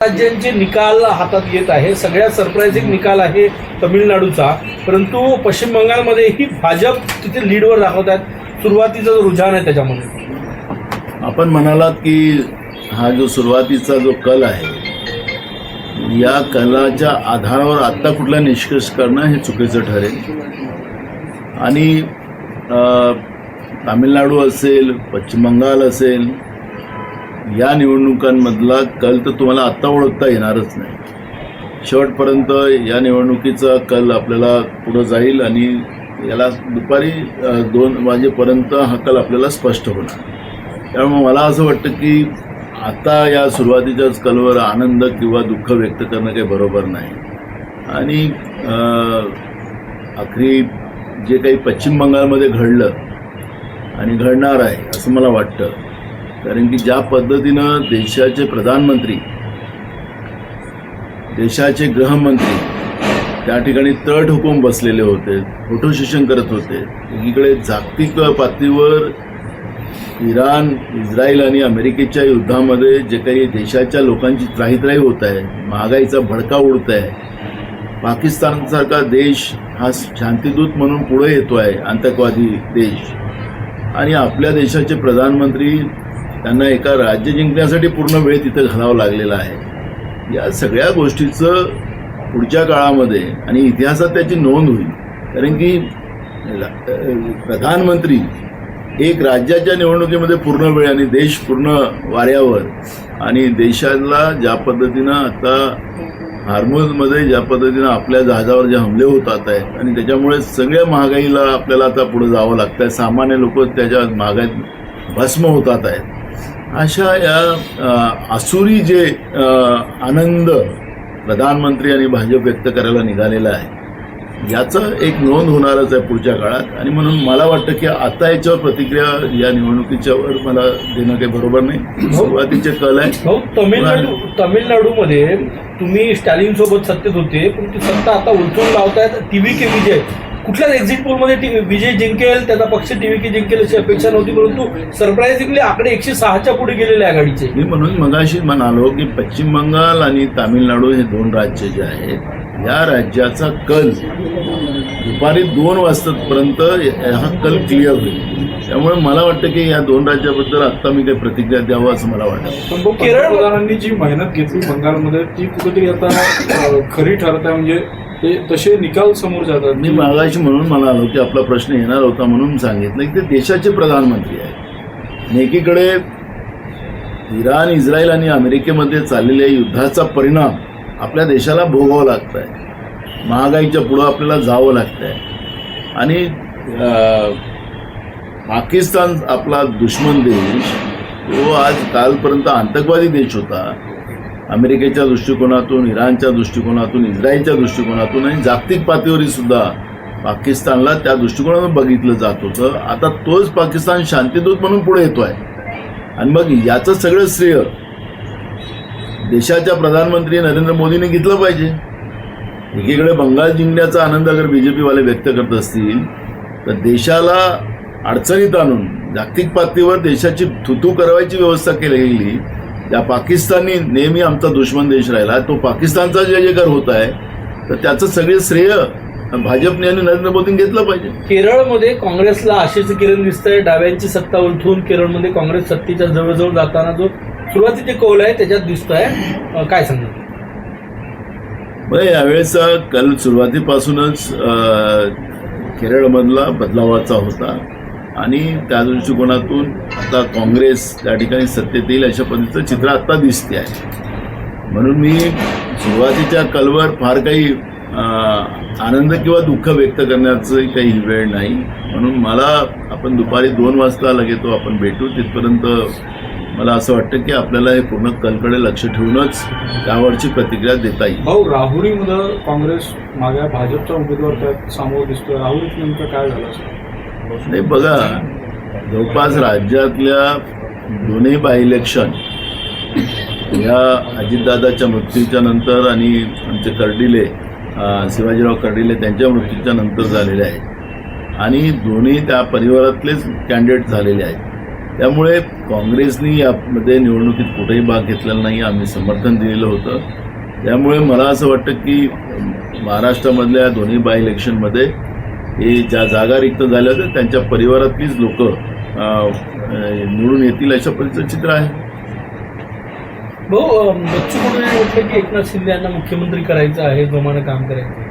राज्यांचे निकाल हातात येत आहे. सगळ्यात सरप्राइझिंग निकाल आहे तमिळनाडूचा, परंतु पश्चिम बंगालमध्येही भाजप तिथे लीडवर दाखवत आहेत. सुरुवातीचा जो रुझान आहे त्याच्यामध्ये आपण म्हणालात की हा जो सुरुवातीचा जो कल आहे, या कलाच्या आधारावर आत्ता कुठला निष्कर्ष करणं हे चुकीचं ठरेल. आणि तामिळनाडू असेल, पश्चिम बंगाल असेल, या निवडणुकांमधला कल तर तुम्हाला आत्ता ओळखता येणारच नाही. शेवटपर्यंत या निवडणुकीचा कल आपल्याला पुढं जाईल आणि याला दुपारी 2 वाजेपर्यंत हा कल आपल्याला स्पष्ट होणार. त्यामुळे मला असं वाटतं की आता या सुरुवातीच्याच कलवर आनंद किंवा दुःख व्यक्त करणं काही बरोबर नाही. आणि आखरी जे काही पश्चिम बंगालमध्ये घडलं आणि घडणार आहे असं मला वाटतं, कारण की ज्या पद्धतीनं देशाचे प्रधानमंत्री, देशाचे गृहमंत्री त्या ठिकाणी तळ ठोकून बसलेले होते, फोटोसेशन करत होते. एकीकडे जागतिक पातळीवर इराण, इस्रायल आणि अमेरिकेच्या युद्धामध्ये जे काही देशाच्या लोकांची त्राहीत्राही होत आहे, महागाईचा भडका उडत आहे, पाकिस्तानसारखा देश हा शांतिदूत म्हणून पुढे येतो आहे, आतंकवादी देश, आणि आपल्या देशाचे प्रधानमंत्री त्यांना एका राज्य जिंकण्यासाठी पूर्ण वेळ तिथं घालावा लागलेला आहे. या सगळ्या गोष्टीचं पुढच्या काळामध्ये आणि इतिहासात त्याची नोंद होईल. कारण की प्रधानमंत्री एक राज्याच्या निवडणुकीमध्ये पूर्ण वेळ आणि देश पूर्ण वाऱ्यावर, आणि देशाला ज्या पद्धतीनं आता हार्मुजमध्ये ज्या पद्धतीनं आपल्या जहाजावर जे हमले होतात आहेत आणि त्याच्यामुळे सगळ्या महागाईला आपल्याला आता पुढे जावं लागतं आहे. सामान्य लोक त्याच्या महागाईत भस्म होतात आहेत. अशा या आसुरी जे आनंद प्रधानमंत्री आणि भाजप व्यक्त करायला निघालेला आहे, याचं एक नोंद होणारच आहे पुढच्या काळात. आणि म्हणून मला वाटतं की आता याच्यावर प्रतिक्रिया या निवडणुकीच्यावर मला देणं काही बरोबर नाही. सुरुवातीचे कल आहे. तमिळनाडूमध्ये तुम्ही स्टॅलिन सोबत सत्तेत होते, पण ती सत्ता आता उलटून लावतायत. TVK विजय, कुठल्याच एक्झिट पोलमध्ये विजय जिंकेल, त्याचा पक्ष TVK जिंकेल अशी अपेक्षा नव्हती, परंतु सरप्राइझिंगली आकडे 106च्या पुढे गेलेले आघाडीचे. मी म्हणून मगाशी म्हणालो की पश्चिम बंगाल आणि तामिळनाडू हे 2 राज्य जे आहेत, या राज्याचा कल दुपारी 2 वाजतापर्यंत हा कल क्लिअर होईल. त्यामुळे मला वाटतं की या 2 राज्याबद्दल आत्ता मी काही प्रतिक्रिया द्यावं असं मला वाटतं. पण केरळ प्रधानांनी जी मेहनत घेतली बंगालमध्ये ती कुठेतरी आता खरी ठरत आहे, म्हणजे ते तसे निकाल समोर जातात. मी मागाशी म्हणून म्हणालो की आपला प्रश्न येणार होता म्हणून सांगितलं की ते देशाचे प्रधानमंत्री आहेत. आणि एकीकडे इराण, इस्रायल आणि अमेरिकेमध्ये चाललेल्या युद्धाचा परिणाम आपल्या देशाला भोगावं लागत आहे. महागाईच्या पुढं आपल्याला जावं लागतं आहे. आणि पाकिस्तान आपला दुश्मन देश, तो आज कालपर्यंत आतंकवादी देश होता. अमेरिकेच्या दृष्टिकोनातून, इराणच्या दृष्टिकोनातून, इस्रायलच्या दृष्टिकोनातून आणि जागतिक पातळीवरही सुद्धा पाकिस्तानला त्या दृष्टिकोनातून बघितलं जात होतं. आता तोच पाकिस्तान शांतिदूत म्हणून पुढे येतो आहे. आणि मग याचं सगळं श्रेय देशाच्या प्रधानमंत्री नरेंद्र मोदींनी घेतलं पाहिजे. एकीकडे बंगाल जिंकण्याचा आनंद अगर BJPवाले व्यक्त करत असतील, तर देशाला अडचणीत आणून जागतिक पातळीवर देशाची थुतू करवायची व्यवस्था केली गेली. त्या पाकिस्ताननी नेहमी आमचा दुश्मन देश राहिला, तो पाकिस्तानचा जयजयकार होत आहे, तर त्याचं सगळे श्रेय भाजपने आणि नरेंद्र मोदींनी घेतलं पाहिजे. केरळमध्ये काँग्रेसला आशेचं किरण दिसतंय. डाव्यांची सत्ता उलथून केरळमध्ये काँग्रेस सत्तेच्या जवळजवळ जाताना जो सुरुवातीचे कौल आहे त्याच्यात दिसतोय. काय सांगणार? यावेळेचा कल सुरुवातीपासूनच केरळमधला बदलावाचा होता आणि त्या दृष्टिकोनातून आता काँग्रेस त्या ठिकाणी सत्तेत येईल अशा पद्धतीचं चित्र आत्ता दिसते आहे. म्हणून मी सुरुवातीच्या कलवर फार काही आनंद किंवा दुःख व्यक्त करण्याचं काही वेळ नाही. म्हणून मला आपण दुपारी 2 वाजता लगेच आपण भेटू. तिथपर्यंत मला असं वाटतं की आपल्याला हे पूर्ण कलकडे लक्ष ठेवूनच त्यावरची प्रतिक्रिया देता येईल. राहुरीमध्ये काँग्रेस मागे भाजपचा उमेदवार त्यात समोर दिसतोय. राहुरीत नेमकं काय झालं? नाही, बघा, जवळपास राज्यातल्या 2 बाय इलेक्शन या अजितदादाच्या मृत्यूच्या नंतर आणि आमचे कर्डिले, शिवाजीराव कर्डिले त्यांच्या मृत्यूच्या नंतर झालेले आहेत. आणि दोन्ही त्या परिवारातलेच कॅन्डिडेट झालेले आहेत. त्यामुळे काँग्रेसनी यामध्ये निवडणुकीत कुठेही भाग घेतलेला नाही, आम्ही समर्थन दिलेलं होतं. त्यामुळे मला असं वाटतं की महाराष्ट्रामधल्या दोन्ही बाय इलेक्शनमध्ये हे ज्या जागा रिक्त झाल्या होत्या त्यांच्या परिवारातलीच लोक निवडून येतील अशा पद्धतीचं चित्र आहे. भाऊ, बच्चू कडू यांनी म्हटलं की एकनाथ शिंदे यांना मुख्यमंत्री करायचं आहे, जोमानं काम करायचं.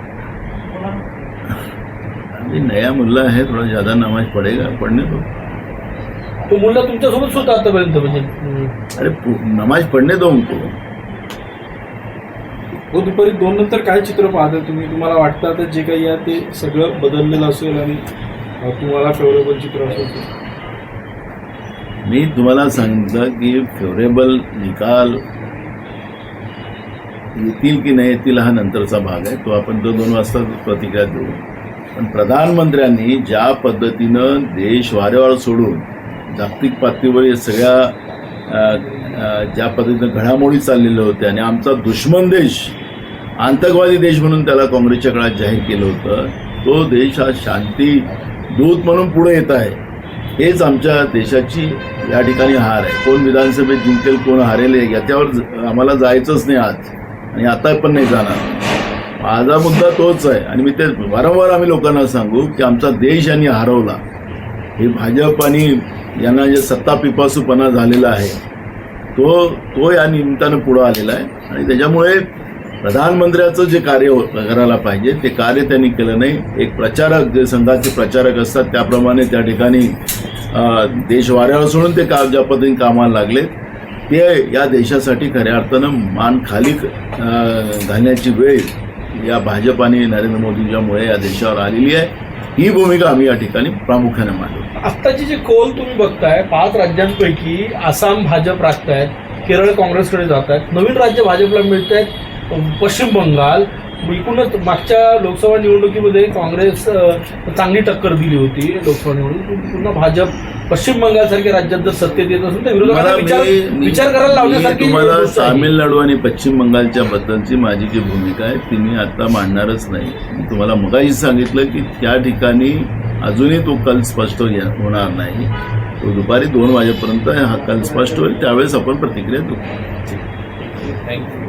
अभी नया मुल्ला है, थोड़ा ज़्यादा नमाज पढ़ेगा, पढ़ने दो. तो मुलगा तुमच्यासोबत होता आतापर्यंत म्हणजे. अरे नमाज पढ़ने दो उनको. हो, दुपारी 2 नंतर काय चित्र पाहता तुम्ही? तुम्हाला वाटतं आता जे काही आहे ते सगळं बदललेलं असेल आणि तुम्हाला फेवरेबल चित्र असेल? मी तुम्हाला सांगितलं की फेवरेबल निकाल येतील की नाही येतील हा नंतरचा भाग आहे, तो आपण तो 2 वाजता प्रतिक्रिया देऊ. पण प्रधानमंत्र्यांनी ज्या पद्धतीनं देश वारेवार सोडून जागतिक पातळीवर या सगळ्या ज्या पद्धतीनं घडामोडी चाललेल्या होत्या आणि आमचा दुश्मन देश, आतंकवादी देश म्हणून त्याला काँग्रेसच्या काळात जाहीर केलं होतं, तो देश हा शांती दूत म्हणून पुढे येत आहे. हेच आमच्या देशाची या ठिकाणी हार आहे. कोण विधानसभेत जिंकेल कोण हारेल याच्यावर आम्हाला जायचंच नाही आज, आणि आता पण नाही जाणार. माझा मुद्दा तोच आहे आणि मी ते वारंवार आम्ही लोकांना सांगू की आमचा देश यांनी हरवला. हे भाजप आणि यांना जे सत्ता पिपासूपणा झालेला आहे तो या निमित्तानं पुढं आलेला आहे. आणि त्याच्यामुळे प्रधानमंत्र्याचं जे कार्य करायला पाहिजे ते कार्य त्यांनी केलं नाही. एक प्रचारक, जे संघाचे प्रचारक असतात त्याप्रमाणे त्या ठिकाणी देश वाऱ्यावर सोडून ते ज्या पद्धतीने कामाला लागले, ते या देशासाठी खऱ्या अर्थानं मान खाली घालण्याची वेळ या भाजप आणि नरेंद्र मोदींच्यामुळे या देशावर आलेली आहे. ही भूमिका आम्ही या ठिकाणी प्रामुख्याने मांडू. आत्ताची जे कोल तुम्ही बघताय, 5 राज्यांपैकी आसाम भाजप राखतायत, केरळ काँग्रेसकडे जात आहेत, नवीन राज्य भाजपला मिळत आहेत, पश्चिम बंगाल. एकूणच मागच्या लोकसभा निवडणुकीमध्ये काँग्रेस चांगली टक्कर दिली होती लोकसभा निवडणूक. पुन्हा भाजप पश्चिम बंगालसारख्या राज्यात जर सत्तेत येत असेल तर विरोधकांना विचार करायला लावण्यासारखी तुम्हाला गोष्ट आहे. तामिळनाडू आणि पश्चिम बंगालच्या बद्दलची माझी जी भूमिका आहे ती मी आता मांडणारच नाही. मी तुम्हाला मगाशी सांगितलं की त्या ठिकाणी अजूनही तो कल स्पष्ट होणार नाही. तो दुपारी 2 वाजेपर्यंत हा कल स्पष्ट होईल, त्यावेळेस आपण प्रतिक्रिया देऊ. थँक्यू.